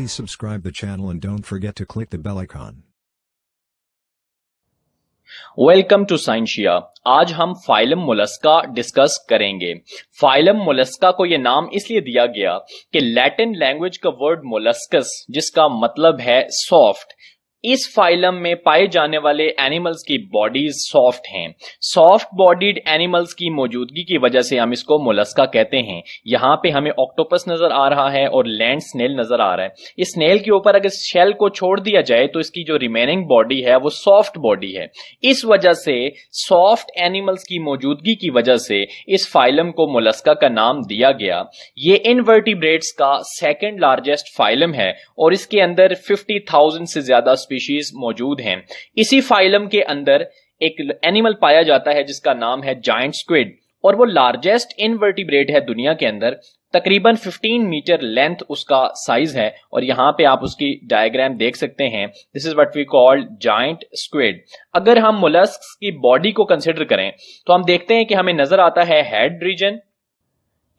Please subscribe the channel and don't forget to click the bell icon. Welcome to Scientia. आज हम phylum mollusca discuss करेंगे। Phylum mollusca को यह नाम इसलिए दिया गया कि लैटिन लैंग्वेज का वर्ड मोलस्कस जिसका मतलब है सॉफ्ट, इस फाइलम में पाए जाने वाले एनिमल्स की बॉडीज सॉफ्ट हैं। सॉफ्ट बॉडीड एनिमल्स की मौजूदगी की वजह से हम इसको मोलस्का कहते हैं। यहाँ पे हमें ऑक्टोपस नजर आ रहा है और लैंड स्नेल नजर आ रहा है। इस स्नेल के ऊपर अगर शेल को छोड़ दिया जाए तो इसकी जो रिमेनिंग बॉडी है वो सॉफ्ट बॉडी है। इस वजह से सॉफ्ट एनिमल्स की मौजूदगी की वजह से इस फाइलम को मोलस्का का नाम दिया गया। ये इनवर्टिब्रेट्स का सेकेंड लार्जेस्ट फाइलम है और इसके अंदर 50,000 से ज्यादा स्पीशीज मौजूद हैं। इसी फाइलम के अंदर एक एनिमल पाया जाता है जिसका नाम है जायंट स्क्विड और वो लार्जेस्ट इनवर्टिब्रेट है दुनिया के अंदर। तकरीबन 15 मीटर लेंथ उसका साइज है और यहां पे आप उसकी डायग्राम देख सकते हैं। This is what we call giant squid. अगर हम मोलस्क्स की बॉडी को कंसिडर करें तो हम देखते हैं कि हमें नजर आता है हेड रीजन।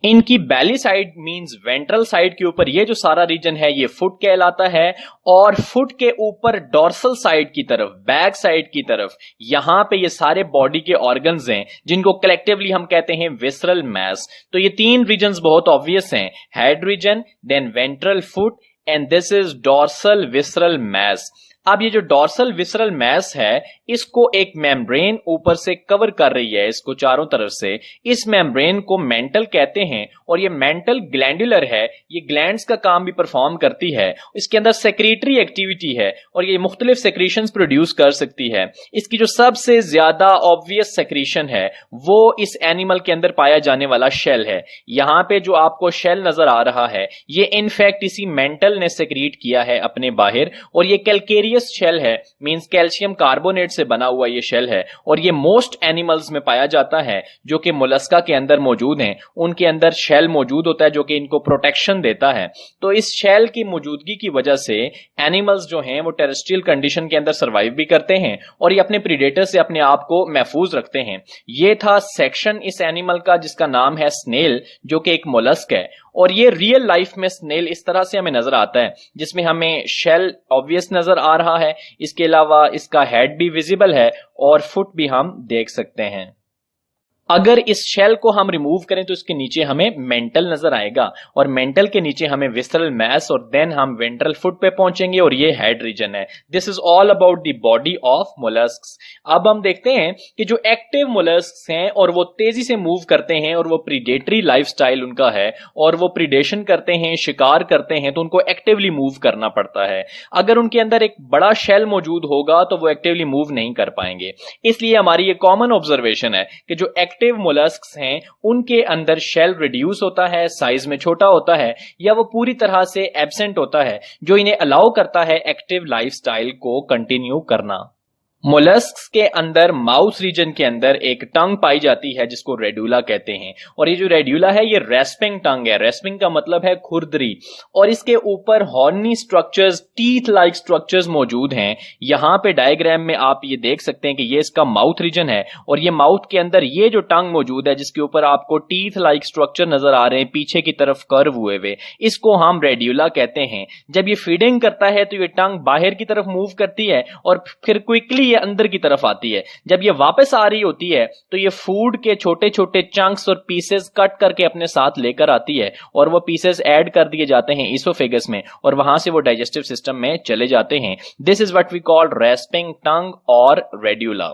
इनकी बैली साइड मींस वेंट्रल साइड के ऊपर ये जो सारा रीजन है ये फुट कहलाता है और फुट के ऊपर डॉर्सल साइड की तरफ, बैक साइड की तरफ, यहां पे ये सारे बॉडी के ऑर्गन्स हैं जिनको कलेक्टिवली हम कहते हैं विसरल मैस। तो ये तीन रीजन्स बहुत ऑब्वियस हैं, head region, then ventral foot and this is dorsal visceral mass. अब ये जो डॉर्सल विसरल मैस है इसको एक मेम्ब्रेन ऊपर से कवर कर रही है, इसको चारों तरफ से। इस मेम्ब्रेन को मेंटल कहते हैं और ये मेंटल ग्लैंडुलर है, ये ग्लैंड्स का काम भी परफॉर्म करती है। इसके अंदर सेक्रेटरी एक्टिविटी है और ये मुख्तलिफ सेक्रीशंस प्रोड्यूस कर सकती है। इसकी जो सबसे ज्यादा ऑब्वियस सेक्रीशन है वो इस एनिमल के अंदर पाया जाने वाला शेल है। यहां पे जो आपको शेल नजर आ रहा है ये इनफैक्ट इसी मेंटल ने सेक्रीट किया है अपने बाहर और ये कैलकेरियस शेल है, मींस कैल्शियम कार्बोनेट से बना हुआ ये शेल है और ये मोस्ट एनिमल्स में पाया जाता है जो कि मोलस्का के अंदर मौजूद हैं। उनके अंदर शेल मौजूद होता है जो कि इनको प्रोटेक्शन देता है। तो इस शेल की मौजूदगी की वजह से एनिमल्स जो हैं वो टेरेस्ट्रियल कंडीशन के अंदर सर्वाइव भी करते हैं और ये अपने प्रीडेटर से अपने आप को महफूज रखते हैं। ये था सेक्शन इस एनिमल का जिसका नाम है स्नेल, जो कि एक मोलस्क है और ये रियल लाइफ में स्नेल इस तरह से हमें नजर आता है जिसमें हमें शेल ऑब्वियस नजर आ रहा है। इसके अलावा इसका हेड भी विजिबल है और फुट भी हम देख सकते हैं। अगर इस शेल को हम रिमूव करें तो इसके नीचे हमें मेंटल नजर आएगा और मेंटल के नीचे हमें विसरल मैस और देन हम वेंट्रल फुट पे पहुंचेंगे और ये हेड रीजन है। This is all about the body of molluscs. अब हम देखते हैं कि जो एक्टिव मोलस्क्स हैं और वो तेजी से मूव करते हैं और वो प्रीडेटरी लाइफस्टाइल उनका है और वो प्रीडेशन करते हैं, शिकार करते हैं, तो उनको एक्टिवली मूव करना पड़ता है। अगर उनके अंदर एक बड़ा शेल मौजूद होगा तो वो एक्टिवली मूव नहीं कर पाएंगे। इसलिए हमारी ये कॉमन ऑब्जर्वेशन है कि जो एक्टिव मोलस्क्स हैं उनके अंदर शेल रिड्यूस होता है, साइज में छोटा होता है या वो पूरी तरह से एब्सेंट होता है, जो इन्हें अलाउ करता है एक्टिव लाइफस्टाइल को कंटिन्यू करना। मोलस्क्स के अंदर माउथ रीजन के अंदर एक टंग पाई जाती है जिसको रेड्यूला कहते हैं और ये जो रेड्यूला है ये रेस्पिंग टंग है। रेस्पिंग का मतलब है खुरदरी और इसके ऊपर horny structures, teeth like structures मौजूद हैं। यहां पे डायग्राम में आप ये देख सकते हैं कि ये इसका माउथ रीजन है और ये माउथ के अंदर ये जो टंग मौजूद है जिसके ऊपर आपको टीथ लाइक स्ट्रक्चर नजर आ रहे हैं पीछे की तरफ कर्व हुए हुए, इसको हम रेड्यूला कहते हैं। जब ये फीडिंग करता है तो ये टंग बाहर की तरफ मूव करती है और फिर क्विकली अंदर की तरफ आती है। जब ये वापस आ रही होती है तो ये फूड के छोटे छोटे चंक्स और पीसेस कट करके अपने साथ लेकर आती है और वो पीसेस ऐड कर दिए जाते हैं इसोफेगस में और वहां से वो डाइजेस्टिव सिस्टम में चले जाते हैं। This is what we call rasping tongue और रेड्यूला।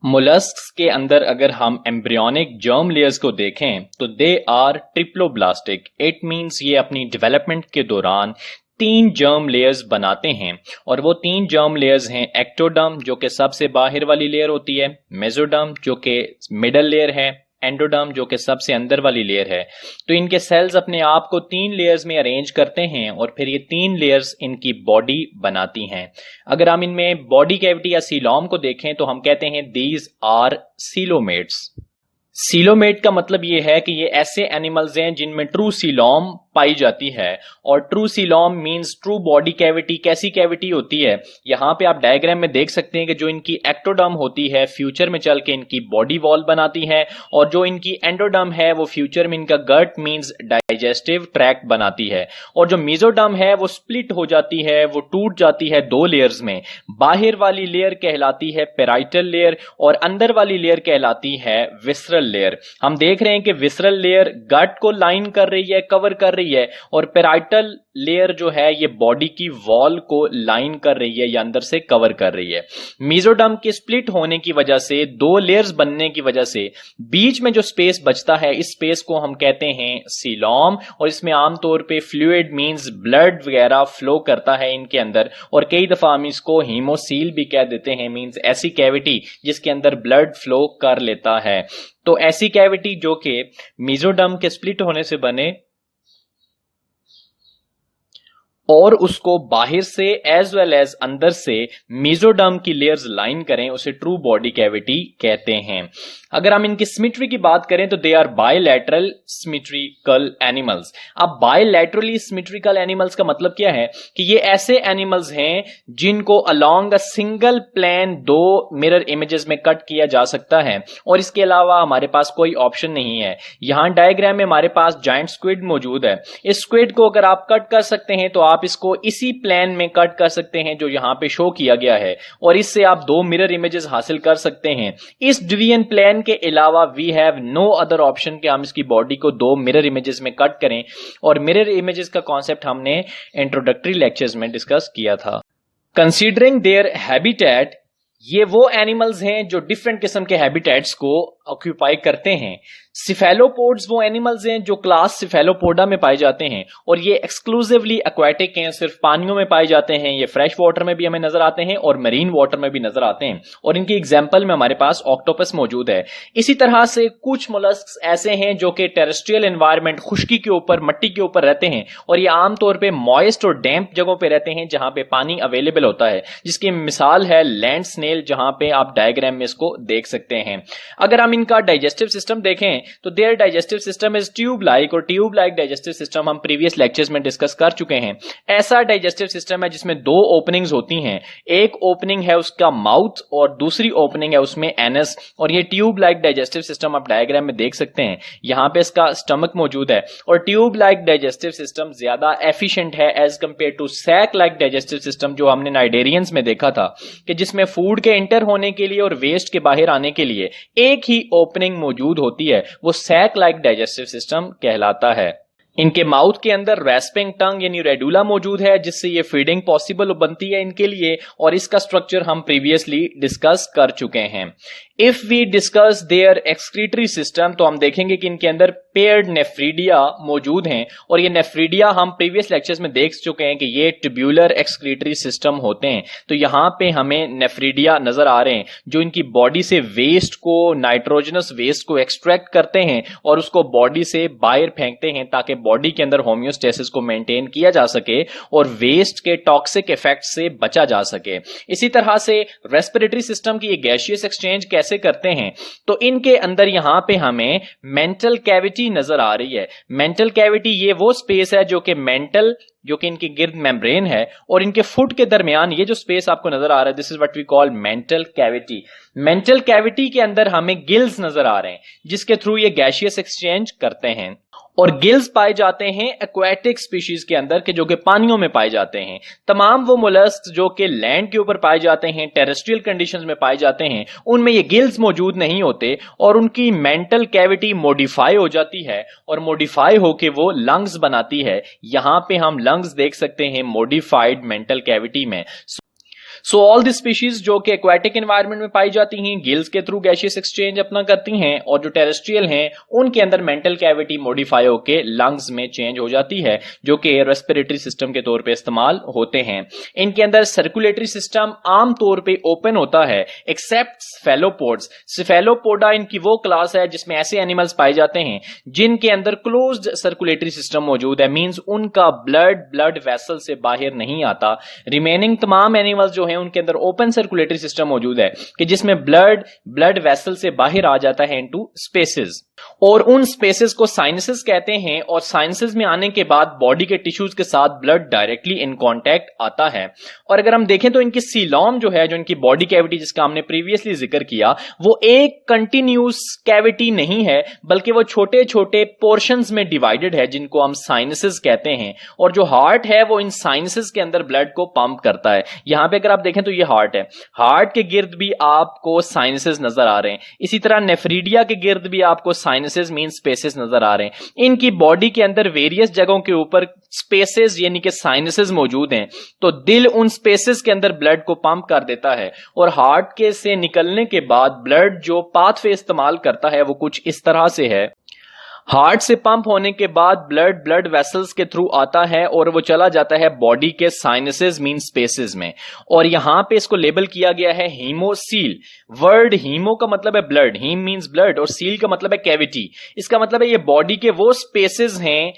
मोलस्क्स के अंदर अगर हम एम्ब्रियोनिक जर्म लेयर्स को देखें तो they are triploblastic. It means ये अपनी डेवलपमेंट के दौरान 3 जर्म लेयर्स बनाते हैं और वो 3 जर्म लेयर्स हैं एक्टोडर्म जो कि सबसे बाहर वाली लेयर होती है, मेसोडर्म जो कि मिडल लेयर है, एंडोडर्म जो कि सबसे अंदर वाली लेयर है। तो इनके सेल्स अपने आप को 3 लेयर्स में अरेंज करते हैं और फिर ये 3 लेयर्स इनकी बॉडी बनाती हैं। अगर हम इनमें बॉडी कैविटी या सीलोम को देखें तो हम कहते हैं दीज आर सीलोमेट्स। सीलोमेट का मतलब ये है कि ये ऐसे एनिमल्स हैं जिनमें ट्रू सीलोम पाई जाती है। और true coelom means true body cavity. कैसी कैविटी होती है, यहां पे आप डायग्राम में देख सकते हैं कि जो इनकी एक्टोडर्म होती है फ्यूचर में चल के इनकी बॉडी वॉल बनाती है, और जो इनकी एंडोडर्म है वो फ्यूचर में इनका गट मींस डाइजेस्टिव ट्रैक्ट बनाती है। और जो मेसोडर्म है वो स्प्लिट हो जाती है, वो टूट जाती है दो लेयर्स में। बाहर वाली लेयर कहलाती है पेराइटल लेयर और अंदर वाली लेयर कहलाती है विसरल लेयर। हम देख रहे हैं कि विसरल लेयर गट को लाइन कर रही है, कवर कर रही है, और पेराइटल लेयर जो है ये बॉडी की वॉल को लाइन कर रही है या अंदर से कवर कर रही है। मेसोडर्म के स्प्लिट होने की वजह से, दो लेयर्स बनने की वजह से बीच में जो स्पेस बचता है इस स्पेस को हम कहते हैं सीलॉम, और इसमें आमतौर पे फ्लूइड मींस ब्लड वगैरह फ्लो करता है इनके अंदर, और कई दफा हम इसको हीमोसील भी कह देते हैं, मींस ऐसी कैविटी जिसके अंदर ब्लड फ्लो कर लेता है। तो ऐसी कैविटी जो कि मेसोडर्म के स्प्लिट होने से बने और उसको बाहर से एज वेल एज अंदर से मेसोडर्म की लेयर्स लाइन करें, उसे ट्रू बॉडी कैविटी कहते हैं। अगर हम इनकी सिमेट्री की बात करें तो they are bilateral symmetrical animals. अब बायलैटरली सिमेट्रिकल एनिमल्स का मतलब क्या है कि ये ऐसे एनिमल्स हैं जिनको अलोंग अ सिंगल प्लेन दो मिरर इमेजेस में कट किया जा सकता है, और इसके अलावा हमारे पास कोई ऑप्शन नहीं है। यहां डायग्राम में हमारे पास जायंट स्क्विड मौजूद है। इस स्क्विड को अगर आप कट कर सकते हैं तो आप इसको इसी प्लेन में कट कर सकते हैं जो यहां पे शो किया गया है, और इससे आप दो मिरर इमेजेस हासिल कर सकते हैं। इस डिवीजन प्लेन के अलावा we have no other option कि हम इसकी बॉडी को दो मिरर इमेजेस में कट करें, और मिरर इमेजेस का कॉन्सेप्ट हमने इंट्रोडक्टरी लेक्चर्स में डिस्कस किया था। कंसीडरिंग देयर हैबिटेट, ये वो एनिमल्स हैं जो डिफरेंट किस्म के हैबिटेट्स को ऑक्यूपाई करते हैं। सिफेलोपोड्स वो एनिमल्स हैं जो क्लास सिफेलोपोडा में पाए जाते हैं, और ये एक्सक्लूसिवली एक्वाटिक हैं, सिर्फ पानियों में पाए जाते हैं। ये फ्रेश वाटर में भी हमें नजर आते हैं और मरीन वाटर में भी नजर आते हैं, और इनकी एग्जांपल में हमारे पास ऑक्टोपस मौजूद है। इसी तरह से कुछ मोलस्क्स ऐसे हैं जो कि टेरेस्ट्रियल एनवायरनमेंट, खुश्की के ऊपर, मट्टी के ऊपर रहते हैं, और ये आमतौर पर मॉइस्ट और डैम्प जगहों पर रहते हैं जहां पे पानी अवेलेबल होता है, जिसकी मिसाल है लैंड स्नेल, जहां पे आप डायग्राम में इसको देख सकते हैं। अगर हम इनका डाइजेस्टिव सिस्टम देखें तो their digestive system is tube like, और ट्यूब लाइक डाइजेस्टिव सिस्टम हम प्रीवियस लेक्चर्स में डिस्कस कर चुके हैं। ऐसा डाइजेस्टिव सिस्टम है जिसमें दो ओपनिंग्स होती हैं, एक ओपनिंग है उसका माउथ और दूसरी ओपनिंग है उसमें एनस, और ये ट्यूब लाइक डाइजेस्टिव सिस्टम आप डायग्राम में देख सकते हैं। यहां पे इसका स्टमक मौजूद है, और ट्यूब लाइक डाइजेस्टिव सिस्टम ज्यादा एफिशिएंट है as compared to sac like digestive system जो हमने नाइडेरियंस में देखा था, कि जिसमें फूड के एंटर होने के लिए और वेस्ट के बाहर आने के लिए एक ही ओपनिंग मौजूद होती है, वो सैक लाइक डाइजेस्टिव सिस्टम कहलाता है। इनके माउथ के अंदर रेस्पिंग टंग यानी रेडुला मौजूद है, जिससे ये फीडिंग पॉसिबल बनती है इनके लिए, और इसका स्ट्रक्चर हम प्रीवियसली डिस्कस कर चुके हैं। If we discuss their excretory system तो हम देखेंगे कि इनके अंदर पेयर्ड नेफ्रीडिया मौजूद हैं, और ये नेफ्रीडिया हम प्रीवियस लेक्चर्स में देख चुके हैं कि ये ट्यूब्यूलर एक्सक्रीटरी सिस्टम होते हैं। तो यहां पे हमें नेफ्रीडिया नजर आ रहे हैं जो इनकी बॉडी से वेस्ट को, नाइट्रोजनस वेस्ट को एक्सट्रैक्ट करते हैं और उसको बॉडी से बाहर फेंकते हैं, ताकि बॉडी के अंदर होम्योस्टेसिस को मेंटेन किया जा सके और वेस्ट के टॉक्सिक इफेक्ट से बचा जा सके। इसी तरह से रेस्पिरेटरी सिस्टम की गैसियस एक्सचेंज कैसे करते हैं, तो इनके अंदर यहां पे हमें मेंटल कैविटी नजर आ रही है। मेंटल कैविटी ये वो स्पेस है जो कि इनकी गिर्द मेम्ब्रेन है, और इनके फुट के दरमियान ये जो स्पेस आपको नजर आ रहा है, this is what we call mantle cavity. Mantle cavity के अंदर हमें गिल्स नजर आ रहे हैं जिसके थ्रू ये गैसियस एक्सचेंज करते हैं, और गिल्स पाए जाते हैं एक्वाटिक स्पीशीज के अंदर के जो कि पानियों में पाए जाते हैं। तमाम वो मोलस्क जो कि लैंड के ऊपर पाए जाते हैं, टेरेस्ट्रियल कंडीशंस में पाए जाते हैं, उनमें ये गिल्स मौजूद नहीं होते, और उनकी मेंटल कैविटी मॉडिफाई हो जाती है, और मॉडिफाई होके वो लंग्स बनाती है। यहां पे हम लंग्स देख सकते हैं मॉडिफाइड मेंटल कैविटी में। सो ऑल दी स्पीशीज जो कि एक्वाटिक एनवायरनमेंट में पाई जाती हैं गिल्स के थ्रू गैसियस एक्सचेंज अपना करती हैं, और जो टेरेस्ट्रियल हैं उनके अंदर मेंटल कैविटी मॉडिफाई होकर लंग्स में चेंज हो जाती है, जो कि रेस्पिरेटरी सिस्टम के तौर पे इस्तेमाल होते हैं। इनके अंदर सर्कुलेटरी सिस्टम आम तौर पे ओपन होता है एक्सेप्ट स्फेलोपोड्स। स्फेलोपोडा इनकी वो क्लास है जिसमें ऐसे एनिमल्स पाए जाते हैं जिनके अंदर क्लोज्ड सर्कुलेटरी सिस्टम मौजूद है, मींस उनका ब्लड वेसल से बाहर नहीं आता। रिमेनिंग तमाम एनिमल्स जो उनके अंदर ओपन सर्कुलेटरी सिस्टम मौजूद है कि जिसमें ब्लड वेसल से बाहर आ जाता है इनटू स्पेसेस। और उन स्पेसेस को साइनसेस कहते हैं, और साइनसेस में आने के बाद बॉडी के टिश्यूज के साथ ब्लड डायरेक्टली इन कांटेक्ट आता है। और अगर हम देखें तो इनकी सीलॉम जो है, जो इनकी बॉडी कैविटी जिसका हमने प्रीवियसली जिक्र किया, वो एक कंटिन्यूस कैविटी नहीं है, बल्कि वो छोटे छोटे पोर्शंस में डिवाइडेड है, जिनको हम साइनसेस कहते हैं। और जो हार्ट है वो इन साइनसेस के अंदर ब्लड को पंप करता है। यहां पे अगर आप देखें तो ये हार्ट है, हार्ट के गिर्द भी आपको साइनसेस नजर आ रहे हैं। इसी तरह नेफ्रीडिया के गिर्द भी आपको साइनसेस मीन स्पेसेस नजर आ रहे हैं। इनकी बॉडी के अंदर वेरियस जगहों के ऊपर स्पेसेस यानी कि साइनसेस मौजूद हैं। तो दिल उन स्पेसेस के अंदर ब्लड को पंप कर देता है, और हार्ट के से निकलने के बाद ब्लड जो पाथवे इस्तेमाल करता है वो कुछ इस तरह से है। हार्ट से पंप होने के बाद ब्लड वेसल्स के थ्रू आता है और वो चला जाता है बॉडी के साइनसेस मीन स्पेसेस में। और यहां पे इसको लेबल किया गया है हीमोसील। वर्ड हीमो का मतलब है ब्लड, हीम मींस ब्लड, और सील का मतलब है कैविटी। इसका मतलब है ये बॉडी के वो स्पेसेस हैं,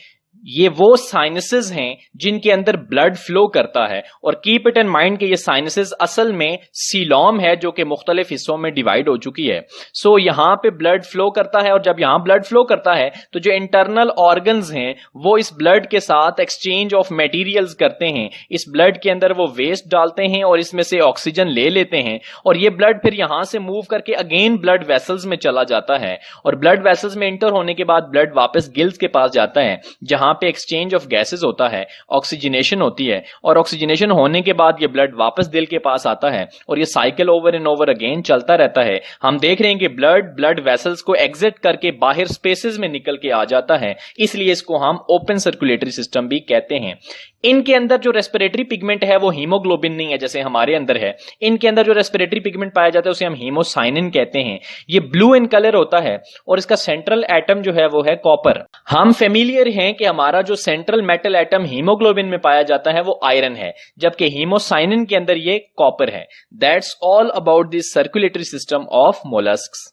ये वो साइनसेस हैं जिनके अंदर ब्लड फ्लो करता है। और कीप इट इन माइंड कि ये साइनसेस असल में सीलॉम है जो कि मुख्तलिफ हिस्सों में डिवाइड हो चुकी है। सो यहां पे ब्लड फ्लो करता है, और जब यहां ब्लड फ्लो करता है तो जो इंटरनल ऑर्गन्स हैं वो इस ब्लड के साथ एक्सचेंज ऑफ मटेरियल्स करते हैं। इस ब्लड के अंदर वो वेस्ट डालते हैं और इसमें से ऑक्सीजन ले लेते हैं, और ये ब्लड फिर यहां से मूव करके अगेन ब्लड वेसल्स में चला जाता है। और ब्लड वेसल्स में इंटर होने के बाद ब्लड वापस गिल्स के पास जाता है, जहां पे एक्सचेंज ऑफ गैसेस होता है, ऑक्सीजनेशन होती है, और ऑक्सीजनेशन होने के बाद ये ब्लड वापस दिल के पास आता है, और ये cycle over and over again चलता रहता है। हम देख रहे हैं कि ब्लड वेसल्स को एग्जिट करके बाहर स्पेसेस में निकल के आ जाता है, इसलिए इसको हम ओपन सर्कुलेटरी सिस्टम भी कहते हैं। इनके अंदर जो रेस्पिरेटरी पिगमेंट है वो हीमोग्लोबिन नहीं है जैसे हमारे अंदर है। इनके अंदर जो रेस्पिरेटरी पिगमेंट पाया जाता है उसे हम हीमोसाइनिन कहते हैं। ये ब्लू इन कलर होता है, और इसका सेंट्रल एटम जो है वो है कॉपर। हम फेमिलियर हैं कि हमारा जो सेंट्रल मेटल एटम हीमोग्लोबिन में पाया जाता है वो आयरन है, जबकि हीमोसाइनिन के अंदर ये कॉपर है। That's all about the circulatory system of molluscs.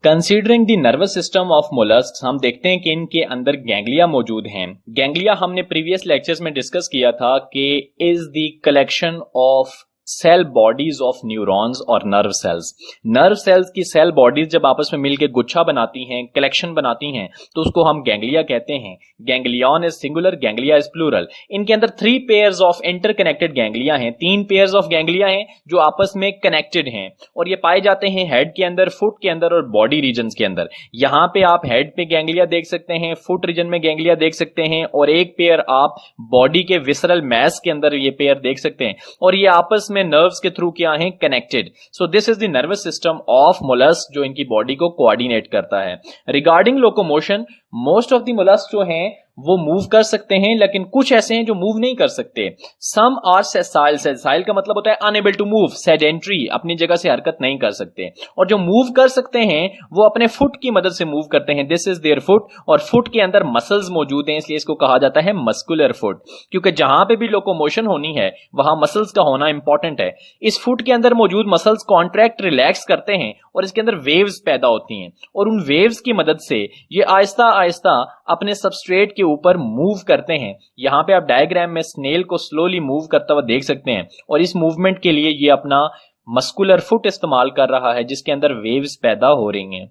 Considering the nervous system of molluscs, हम देखते हैं कि इनके अंदर गैंग्लिया मौजूद हैं। गैंग्लिया हमने प्रीवियस लेक्चर्स में डिस्कस किया था कि is the collection of cell bodies of neurons और नर्व सेल्स। नर्व सेल्स की सेल बॉडीज जब आपस में मिलकर गुच्छा बनाती हैं, कलेक्शन बनाती हैं, तो उसको हम गैंग्लिया कहते हैं। Ganglion is singular, ganglia is plural. इनके अंदर 3 पेयर्स ऑफ इंटरकनेक्टेड गैंग्लिया हैं, 3 पेयर्स ऑफ गैंग्लिया हैं जो आपस में कनेक्टेड हैं, और ये पाए जाते हैं हेड के अंदर, फुट के अंदर और बॉडी रीजन के अंदर। यहां पे आप हेड पे गैंग्लिया देख सकते हैं, फुट रीजन में गैंग्लिया देख सकते हैं, और एक पेयर आप बॉडी के विसरल मैस के अंदर ये पेयर देख सकते हैं, और ये आपस में नर्व्स के थ्रू क्या हैं, connected. So this is the nervous system of mollusc जो इनकी बॉडी को कोऑर्डिनेट करता है। Regarding locomotion, most of the mollusc जो हैं वो मूव कर सकते हैं, लेकिन कुछ ऐसे हैं जो मूव नहीं कर सकते। सम आर सेसाइल, सेसाइल का मतलब होता है अनएबल टू मूव, सेडेंट्री, अपनी जगह से हरकत नहीं कर सकते। और जो मूव कर सकते हैं वो अपने फुट की मदद से मूव करते हैं, दिस इज देयर फुट, और फुट के अंदर मसल्स मौजूद हैं, इसलिए इसको कहा जाता है मस्कुलर फुट, क्योंकि जहां पे भी लोकोमोशन होनी है वहां मसल्स का होना इंपॉर्टेंट है। इस फुट के अंदर मौजूद मसल्स कॉन्ट्रैक्ट रिलैक्स करते हैं और इसके अंदर वेव्स पैदा होती हैं, और उन वेव्स की मदद से ये आहिस्ता आहिस्ता अपने सबस्ट्रेट के ऊपर मूव करते हैं। यहां पे आप डायग्राम में स्नेल को स्लोली मूव करता हुआ देख सकते हैं, और इस मूवमेंट के लिए ये अपना मस्कुलर फुट इस्तेमाल कर रहा है जिसके अंदर वेव्स पैदा हो रही हैं।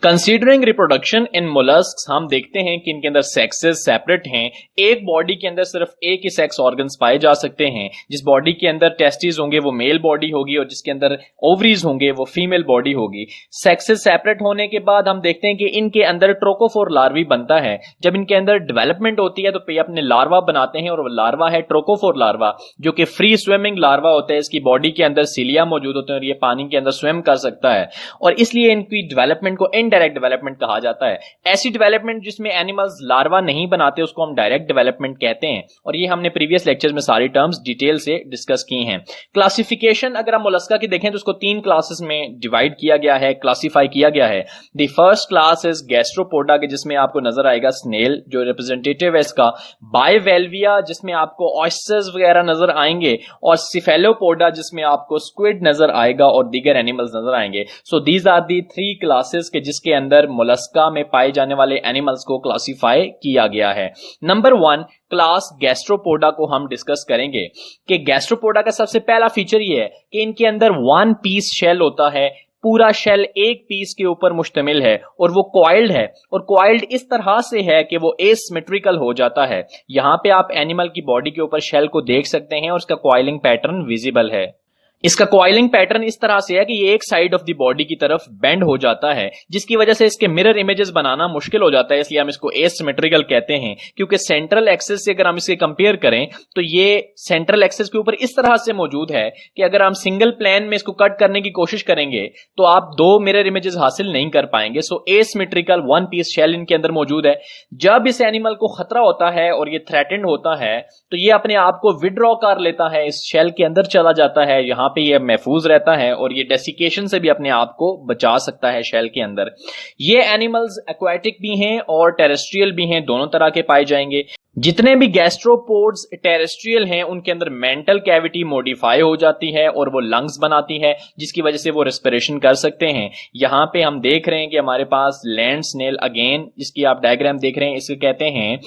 कंसीडरिंग रिप्रोडक्शन इन मोलस्क्स, हम देखते हैं कि इनके अंदर सेक्सेस सेपरेट हैं। एक बॉडी के अंदर सिर्फ एक ही सेक्स ऑर्गन्स पाए जा सकते हैं। जिस बॉडी के अंदर टेस्टिस होंगे वो मेल बॉडी होगी, और जिसके अंदर ओवरीज होंगे वो फीमेल बॉडी होगी। सेक्सेस सेपरेट होने के बाद हम देखते हैं कि इनके अंदर ट्रोकोफोर लार्वी बनता है। जब इनके अंदर डेवलपमेंट होती है तो ये अपने लार्वा बनाते हैं, और वो लार्वा है ट्रोकोफोर लार्वा, जो कि फ्री स्विमिंग लार्वा होता है। इसकी बॉडी के अंदर सीलिया मौजूद होते हैं और ये पानी के अंदर स्विम कर सकता है, और इसलिए इनकी डेवलपमेंट को इनडायरेक्ट डेवलपमेंट कहा जाता है। ऐसी डेवलपमेंट जिसमें एनिमल्स लार्वा नहीं बनाते उसको हम डायरेक्ट डेवलपमेंट कहते हैं, और ये हमने प्रीवियस लेक्चर्स में सारी टर्म्स डिटेल से डिस्कस की हैं। क्लासिफिकेशन अगर हम मोलस्का की देखें तो उसको 3 क्लासेस में डिवाइड किया गया है, क्लासिफाई किया गया है। The first class is Gastropoda के, जिसमें आपको नजर आएगा स्नेल जो रिप्रेजेंटेटिव है इसका, बायवेल्विया जिसमें आपको ऑयस्टर्स वगैरह नजर आएंगे, और सिफेलोपोडा जिसमें आपको स्क्विड नजर आएगा और दीगर एनिमल्स नजर आएंगे। So these are the 3 classes के जिसके अंदर मोलस्का में पाए जाने वाले एनिमल्स को क्लासिफाई किया गया है। नंबर 1 क्लास गैस्ट्रोपोडा को हम डिस्कस करेंगे कि गैस्ट्रोपोडा का सबसे पहला फीचर ये है कि इनके अंदर 1 पीस शेल होता है, पूरा शेल एक पीस के ऊपर मुश्तमिल है और वो कॉइल्ड है, और कॉइल्ड इस तरह से है कि वो एसिमेट्रिकल हो जाता है। यहां पे आप एनिमल की बॉडी के ऊपर शेल को देख सकते हैं और उसका कॉइलिंग पैटर्न विजिबल है। इसका कॉइलिंग पैटर्न इस तरह से है कि ये एक साइड ऑफ द बॉडी की तरफ बेंड हो जाता है, जिसकी वजह से इसके मिरर इमेजेस बनाना मुश्किल हो जाता है, इसलिए हम इसको एसिमेट्रिकल कहते हैं। क्योंकि सेंट्रल एक्सिस से अगर हम इसे कंपेयर करें तो ये सेंट्रल एक्सिस के ऊपर इस तरह से मौजूद है कि अगर हम सिंगल प्लेन में इसको कट करने की कोशिश करेंगे तो आप दो मिरर इमेजेस हासिल नहीं कर पाएंगे। सो एसिमेट्रिकल वन पीस शेल इनके अंदर मौजूद है। जब इस एनिमल को खतरा होता है और ये थ्रेटेंड होता है तो ये अपने आप को विड्रॉ कर लेता है, इस शेल के अंदर चला जाता है, यहाँ पे ये महफूज रहता है और ये डेसिकेशन से भी अपने आप को बचा सकता है शेल के अंदर। ये एनिमल्स एक्वाटिक भी हैं और टेरेस्ट्रियल भी हैं, दोनों तरह के पाए जाएंगे। जितने भी गैस्ट्रोपोड्स टेरेस्ट्रियल हैं उनके अंदर मेंटल कैविटी मॉडिफाई हो जाती है और वो लंग्स बनाती है, जिसकी वजह से वो रेस्पिरेशन कर सकते हैं। यहां पे हम देख रहे हैं कि हमारे पास लैंड स्नेल, अगेन जिसकी आप डायग्राम देख रहे हैं, इसे कहते हैं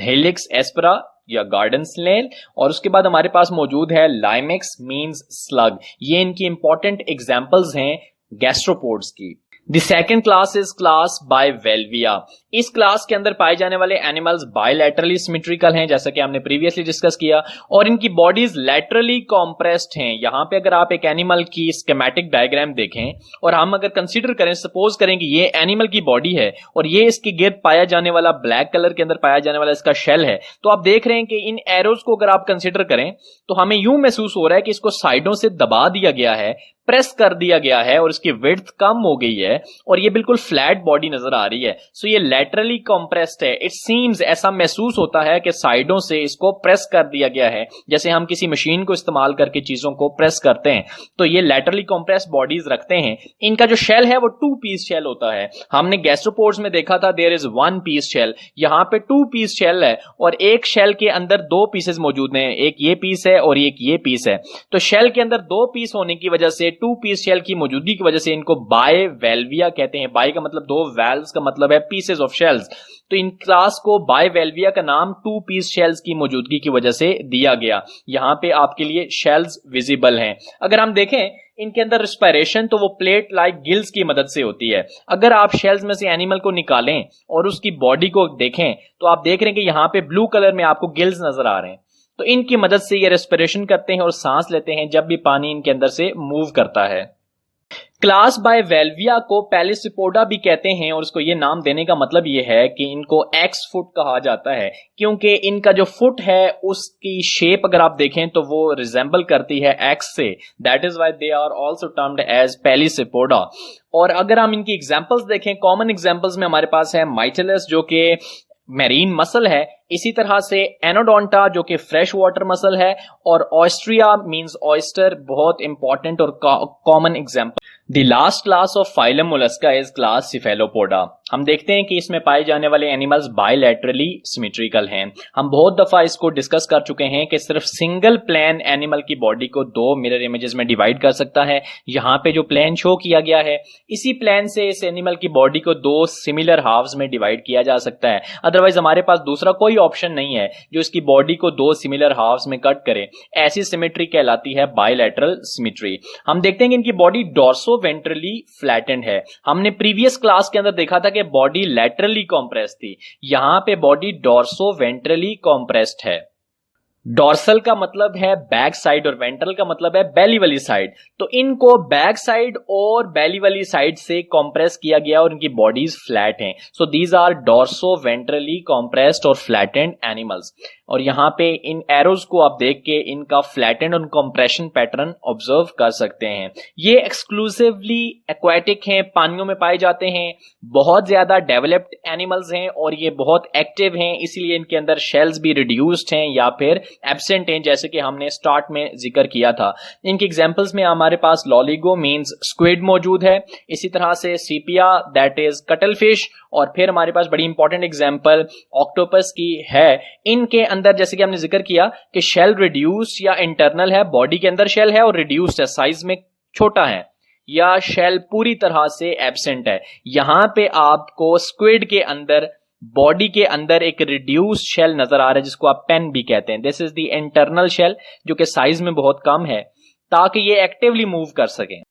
हेलिक्स एस्परा या गार्डन स्नेल। और उसके बाद हमारे पास मौजूद है लाइमेक्स मींस स्लग। ये इनकी इंपॉर्टेंट एग्जांपल्स हैं गैस्ट्रोपोड्स की। The second class is class bivalvia. इस क्लास के अंदर पाए जाने वाले एनिमल्स बायलैटरली सिमेट्रिकल हैं, जैसा कि हमने प्रीवियसली डिस्कस किया, और इनकी बॉडीज लैटरली कॉम्प्रेस्ड हैं। यहां पे अगर आप एक एनिमल की स्कीमेटिक डायग्राम देखें और हम अगर कंसीडर करें, सपोज करें कि ये एनिमल की बॉडी है और ये इसके गिर्द पाया जाने वाला ब्लैक कलर के अंदर पाया जाने वाला इसका शेल है, तो आप देख रहे हैं कि इन एरोज को अगर आप कंसीडर करें तो हमें यूं महसूस हो रहा है कि इसको साइडों से दबा दिया गया है, प्रेस कर दिया गया है और इसकी विड्थ कम हो गई है और ये बिल्कुल फ्लैट बॉडी नजर आ रही है। सो ये लैटरली कंप्रेस्ड है। इट सीम्स, ऐसा महसूस होता है कि साइडों से इसको प्रेस कर दिया गया है, जैसे हम किसी मशीन को इस्तेमाल करके चीजों को प्रेस करते हैं। तो ये लैटरली कंप्रेस्ड बॉडीज रखते हैं। इनका जो शेल है वो टू पीस शेल होता है। हमने गैस्ट्रोपोड्स में देखा था there is one piece shell, यहाँ पे टू पीस शेल है और एक शेल के अंदर दो पीसेस मौजूद हैं, एक ये पीस है और एक ये पीस है। तो शेल के अंदर दो पीस होने की वजह से, टू पीस शेल की मौजूदगी की वजह से इनको बायवेल्विया कहते हैं। बाय का मतलब दो, वेल्व्स का मतलब है पीसेस ऑफ शेल्स। तो इन क्लास को बायवेल्विया का नाम टू पीस शेल्स की मौजूदगी की वजह से दिया गया। यहां पे आपके लिए शेल्स विजिबल हैं। अगर हम देखें इनके अंदर रिस्पायरेशन तो वो प्लेट लाइक गिल्स की मदद से होती है। अगर आप शेल्स में से एनिमल को निकालें और उसकी बॉडी को देखें तो आप देख रहे हैं कि यहां पे ब्लू कलर में आपको गिल्स नजर आ रहे हैं। तो इनकी मदद से ये रेस्पिरेशन करते हैं और सांस लेते हैं जब भी पानी इनके अंदर से मूव करता है। क्लास बायवेल्विया को पैलिसिपोडा भी कहते हैं और उसको ये नाम देने का मतलब ये है कि इनको एक्स फुट कहा जाता है, क्योंकि इनका जो फुट है उसकी शेप अगर आप देखें तो वो रिजेंबल करती है एक्स से। That is why they are also termed as pelecypoda. और अगर हम इनकी एग्जांपल्स देखें, कॉमन एग्जांपल्स में हमारे पास है माइटिलस जो कि मैरीन मसल है, इसी तरह से एनोडोंटा जो कि फ्रेश वाटर मसल है, और ऑयस्ट्रिया मींस ऑयस्टर, बहुत इंपॉर्टेंट और common example. The last class of phylum Mollusca is class Cephalopoda. हम देखते हैं कि इसमें पाए जाने वाले एनिमल्स बायलैटरली सिमेट्रिकल हैं। हम बहुत दफा इसको डिस्कस कर चुके हैं कि सिर्फ सिंगल प्लेन एनिमल की बॉडी को दो मिरर इमेजेस में डिवाइड कर सकता है। यहाँ पे जो प्लेन शो किया गया है, इसी प्लेन से इस एनिमल की बॉडी को दो सिमिलर हाफ्स में डिवाइड किया जा सकता है। अदरवाइज हमारे पास दूसरा कोई ऑप्शन नहीं है जो इसकी बॉडी को दो सिमिलर हाफ्स में कट करे। ऐसी सिमेट्री कहलाती है बायलैटरल सिमेट्री। हम देखते हैं कि इनकी बॉडी डॉर्सो वेंट्रली फ्लैटेंड है। हमने प्रीवियस क्लास के अंदर देखा था कि बॉडी लैटरली कॉम्प्रेस्ड थी, यहां पे बॉडी डॉर्सो वेंट्रली कॉम्प्रेस्ड है। डॉर्सल का मतलब है बैक साइड और वेंट्रल का मतलब है बेली वाली साइड। तो इनको बैक साइड और बेली वाली साइड से कॉम्प्रेस किया गया और इनकी बॉडीज फ्लैट हैं। So these are dorso ventrally compressed और फ्लैटेंड एनिमल्स। और यहां पे इन एरोज को आप देख के इनका फ्लैटेंड और कॉम्प्रेशन पैटर्न ऑब्जर्व कर सकते हैं। ये एक्सक्लूसिवली एक्वाटिक हैं, पानियों में पाए जाते हैं, बहुत ज्यादा डेवलप्ड एनिमल्स हैं और ये बहुत एक्टिव हैं, इसीलिए इनके अंदर शेल्स भी रिड्यूस्ड हैं या फिर एब्सेंट हैं, जैसे कि हमने स्टार्ट में जिक्र किया था। इनके एग्जांपल्स में हमारे पास लॉलिगो मींस स्क्विड मौजूद है, इसी तरह से सीपिया दैट इज कटलफिश, और फिर हमारे पास बड़ी इंपॉर्टेंट एग्जांपल ऑक्टोपस की है। इनके अंदर जैसे कि हमने जिक्र किया कि शेल रिड्यूस या इंटरनल है, बॉडी के अंदर शेल है और रिड्यूस्ड है, साइज में छोटा है, या शेल पूरी तरह से एब्सेंट है। यहां पे आपको स्क्विड के अंदर बॉडी के अंदर एक रिड्यूस्ड शेल नजर आ रहा है जिसको आप पेन भी कहते हैं। This is the internal shell जो कि साइज में बहुत कम है ताकि ये एक्टिवली मूव कर सकें।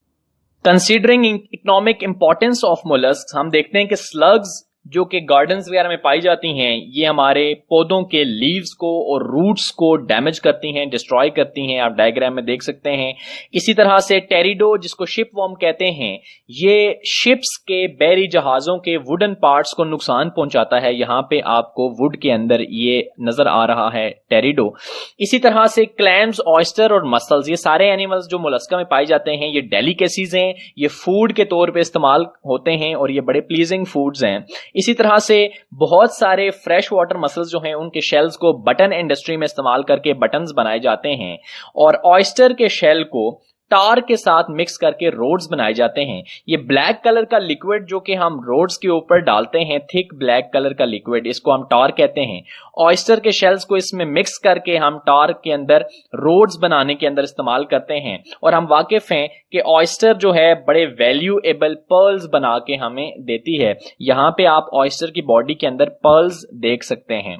Considering economic importance of mollusc, हम देखते हैं कि स्लग्स जो कि गार्डन्स वगैरह में पाई जाती हैं, ये हमारे पौधों के लीव्स को और रूट्स को डैमेज करती हैं, डिस्ट्रॉय करती हैं, आप डायग्राम में देख सकते हैं। इसी तरह से टेरिडो, जिसको शिप वॉर्म कहते हैं, ये शिप्स के बैरी जहाजों के वुडन पार्ट्स को नुकसान पहुंचाता है। यहां पे आपको वुड के अंदर ये नजर आ रहा है टेरिडो। इसी तरह से क्लैम्स, ऑयस्टर और मसल्स, ये सारे एनिमल्स जो मोलस्का में पाए जाते हैं, ये डेलिकेसीज हैं, ये फूड के तौर पे इस्तेमाल होते हैं और ये बड़े प्लीजिंग फूड्स हैं। इसी तरह से बहुत सारे फ्रेश वाटर मसल्स जो हैं, उनके शेल्स को बटन इंडस्ट्री में इस्तेमाल करके बटन्स बनाए जाते हैं, और ऑयस्टर के शेल को टार के साथ मिक्स करके रोड्स बनाए जाते हैं। ये ब्लैक कलर का लिक्विड जो कि हम रोड्स के ऊपर डालते हैं, थिक ब्लैक कलर का लिक्विड, इसको हम टार कहते हैं। ऑयस्टर के शेल्स को इसमें मिक्स करके हम टार के अंदर रोड्स बनाने के अंदर इस्तेमाल करते हैं। और हम वाकिफ हैं कि ऑयस्टर जो है बड़े वैल्यूएबल पर्ल्स बना के हमें देती है। यहां पे आप ऑयस्टर की बॉडी के अंदर पर्ल्स देख सकते हैं।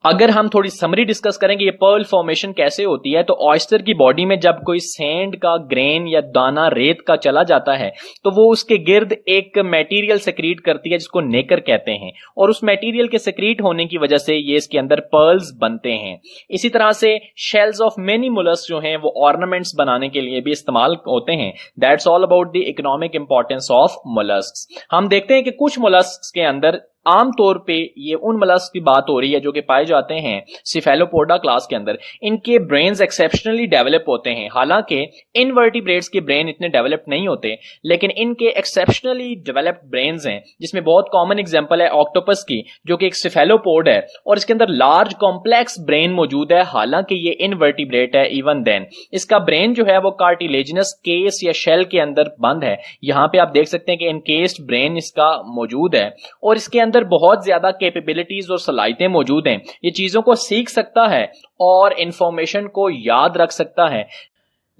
अगर हम थोड़ी समरी डिस्कस करेंगे ये पर्ल फॉर्मेशन कैसे होती है, तो ऑयस्टर की बॉडी में जब कोई सैंड का ग्रेन या दाना रेत का चला जाता है, तो वो उसके गिर्द एक मटेरियल सेक्रीट करती है जिसको नेकर कहते हैं, और उस मटेरियल के सेक्रीट होने की वजह से ये इसके अंदर पर्ल्स बनते हैं। इसी तरह से शेल्स ऑफ मेनी मोलस्क जो हैं वो ऑर्नामेंट्स बनाने के लिए भी इस्तेमाल होते हैं। That's all about the economic importance of mollusc. हम देखते हैं कि कुछ मोलस्क के अंदर आमतौर पे ये उन मोलस्क की बात हो रही है जो कि पाए जाते हैं सिफेलोपोडा क्लास के अंदर। इनके ब्रेन्स एक्सेप्शनली डेवलप होते हैं। हालांकि इनवर्टिब्रेट्स के ब्रेन इतने डेवलप नहीं होते, लेकिन इनके एक्सेप्शनली डेवलप्ड ब्रेन्स हैं, जिसमें बहुत कॉमन एग्जांपल है ऑक्टोपस की, जो कि एक सिफेलोपोड है और इसके अंदर लार्ज कॉम्प्लेक्स ब्रेन मौजूद है। हालांकि ये इनवर्टिब्रेट है, इवन देन इसका ब्रेन जो है वो कार्टिलेजिनस केस या शेल के अंदर बंद है। यहां पे आप देख सकते हैं कि इनकेस्ड ब्रेन इसका मौजूद है और इसके अंदर बहुत ज्यादा कैपेबिलिटीज और सलाहियतें मौजूद हैं। ये चीजों को सीख सकता है और इंफॉर्मेशन को याद रख सकता है।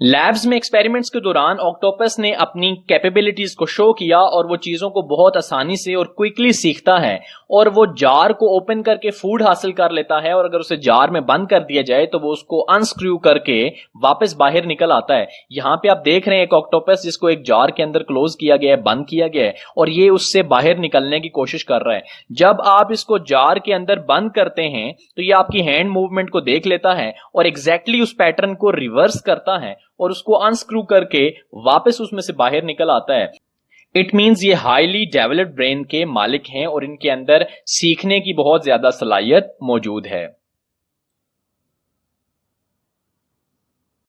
लैब्स में एक्सपेरिमेंट्स के दौरान ऑक्टोपस ने अपनी कैपेबिलिटीज को शो किया और वो चीजों को बहुत आसानी से और क्विकली सीखता है, और वो जार को ओपन करके फूड हासिल कर लेता है, और अगर उसे जार में बंद कर दिया जाए तो वो उसको अनस्क्रू करके वापस बाहर निकल आता है। यहां पे आप देख रहे हैं एक ऑक्टोपस जिसको एक जार के अंदर क्लोज किया गया है, बंद किया गया है, और ये उससे बाहर निकलने की कोशिश कर रहा है। जब आप इसको जार के अंदर बंद करते हैं तो ये आपकी हैंड मूवमेंट को देख लेता है और एग्जैक्टली उस पैटर्न को रिवर्स करता है और उसको अनस्क्रू करके वापस उसमें से बाहर निकल आता है। इट मीन्स ये हाईली डेवलप्ड ब्रेन के मालिक हैं और इनके अंदर सीखने की बहुत ज्यादा सलाहियत मौजूद है।